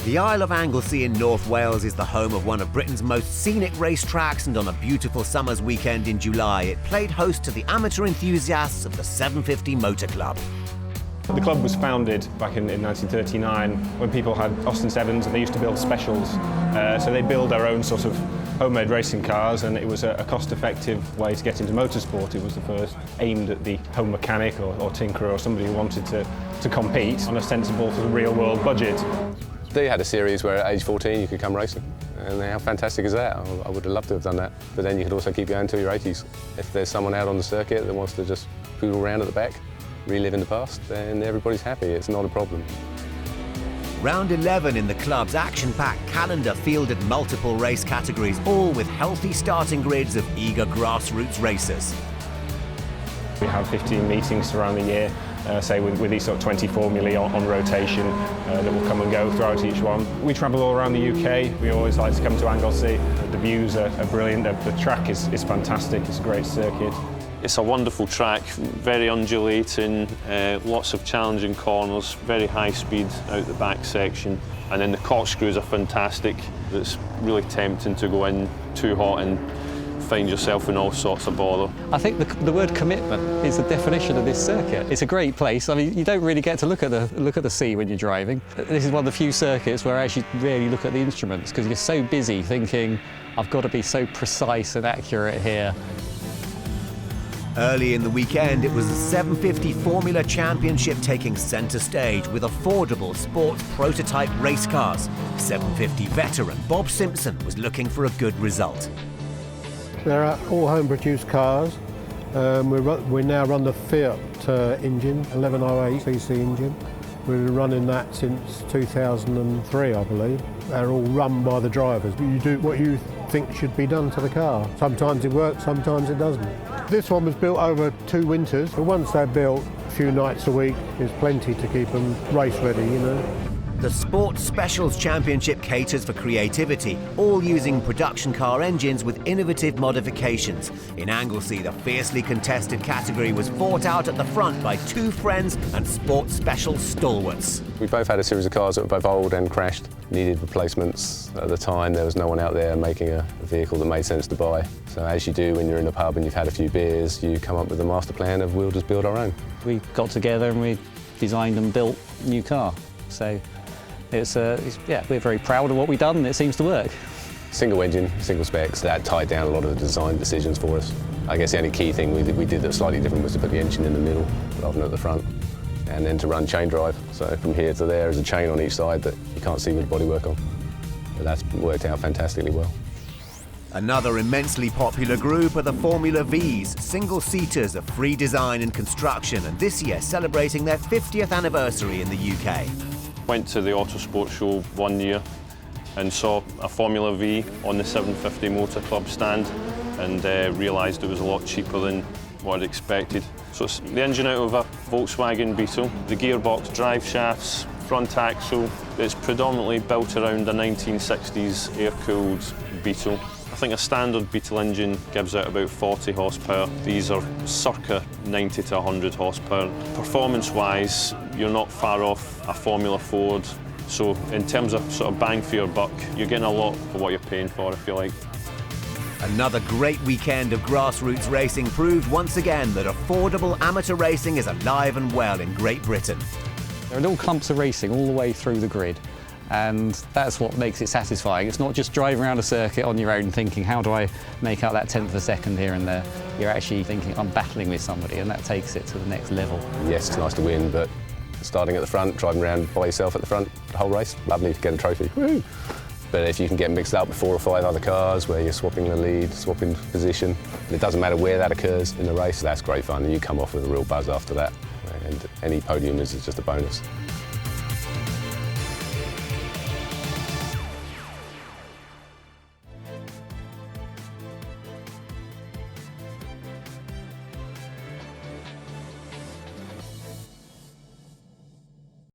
The Isle of Anglesey in North Wales is the home of one of Britain's most scenic racetracks, and on a beautiful summer's weekend in July, it played host to the amateur enthusiasts of the 750 Motor Club. The club was founded back in 1939 when people had Austin 7s and they used to build specials. So they build their own sort of homemade racing cars, and it was a cost-effective way to get into motorsport. It was the first aimed at the home mechanic or tinkerer or somebody who wanted to compete on a sensible sort of real-world budget. They had a series where at age 14 you could come racing, and how fantastic is that? I would have loved to have done that, but then you could also keep going until your 80s. If there's someone out on the circuit that wants to just poodle around at the back, relive in the past, then everybody's happy. It's not a problem. Round 11 in the club's action-packed calendar fielded multiple race categories, all with healthy starting grids of eager grassroots racers. We have 15 meetings throughout the year, say with these sort of 20 formulae on rotation that will come and go throughout each one. We travel all around the UK. We always like to come to Anglesey. The views are brilliant. The track is fantastic. It's a great circuit. It's a wonderful track, very undulating, lots of challenging corners, very high speed out the back section. And then the corkscrews are fantastic. It's really tempting to go in too hot and find yourself in all sorts of bother. I think the word commitment is the definition of this circuit. It's a great place. I mean, you don't really get to look at the sea when you're driving. This is one of the few circuits where I actually really look at the instruments, because you're so busy thinking, I've got to be so precise and accurate here. Early in the weekend, it was the 750 Formula Championship taking centre stage with affordable sports prototype race cars. 750 veteran Bob Simpson was looking for a good result. They're all home-produced cars. We now run the Fiat engine, 1108 cc engine. We've been running that since 2003, I believe. They're all run by the drivers. You do what you think should be done to the car. Sometimes it works, sometimes it doesn't. This one was built over 2 winters, but once they're built, a few nights a week is plenty to keep them race ready, you know. The Sports Specials Championship caters for creativity, all using production car engines with innovative modifications. In Anglesey, the fiercely contested category was fought out at the front by 2 friends and Sports Special stalwarts. We both had a series of cars that were both old and crashed, needed replacements. At the time, there was no one out there making a vehicle that made sense to buy. So as you do when you're in a pub and you've had a few beers, you come up with a master plan of we'll just build our own. We got together and we designed and built a new car. So yeah, we're very proud of what we've done, and it seems to work. Single engine, single specs, that tied down a lot of the design decisions for us. I guess the only key thing we did that was slightly different was to put the engine in the middle rather than at the front, and then to run chain drive. So from here to there is a chain on each side that you can't see with the bodywork on. But that's worked out fantastically well. Another immensely popular group are the Formula Vs, single-seaters of free design and construction, and this year celebrating their 50th anniversary in the UK. Went to the Motorsport show one year and saw a Formula V on the 750 Motor Club stand, and realised it was a lot cheaper than what I'd expected. So it's the engine out of a Volkswagen Beetle, the gearbox, drive shafts, front axle. It's predominantly built around a 1960s air-cooled Beetle. I think a standard Beetle engine gives out about 40 horsepower. These are circa 90 to 100 horsepower. Performance-wise, you're not far off a Formula Ford. So in terms of sort of bang for your buck, you're getting a lot for what you're paying for, if you like. Another great weekend of grassroots racing proved once again that affordable amateur racing is alive and well in Great Britain. There are little clumps of racing all the way through the grid, and that's what makes it satisfying. It's not just driving around a circuit on your own thinking, how do I make out that 1/10 of a second here and there? You're actually thinking, I'm battling with somebody, and that takes it to the next level. Yes, it's nice to win, but starting at the front, driving around by yourself at the front the whole race, lovely to get a trophy. Woo! But if you can get mixed up with 4 or 5 other cars where you're swapping the lead, swapping position, and it doesn't matter where that occurs in the race, that's great fun, and you come off with a real buzz after that. And any podium is just a bonus.